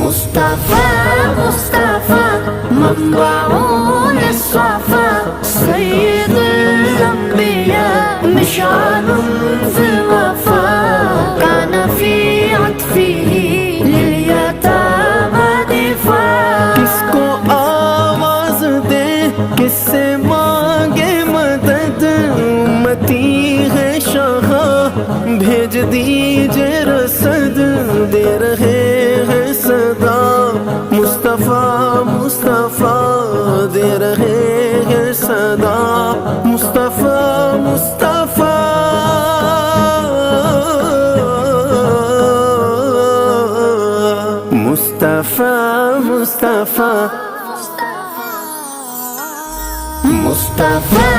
मुस्तफा मुस्तफा मंबाउन सफा सय्यदुल अंबिया मिशानुन फिल वफा काना फी अत्फिही लिलयतामा दिफा। किसको आवाज दे किससे मांगे मदद, उम्मती है शाह भेज दीजिए रसद, दे रहे हैं सदा मुस्तफा मुस्तफा, दे रहे हैं सदा मुस्तफा मुस्तफा। मुस्तफा मुस्तफा मुस्तफा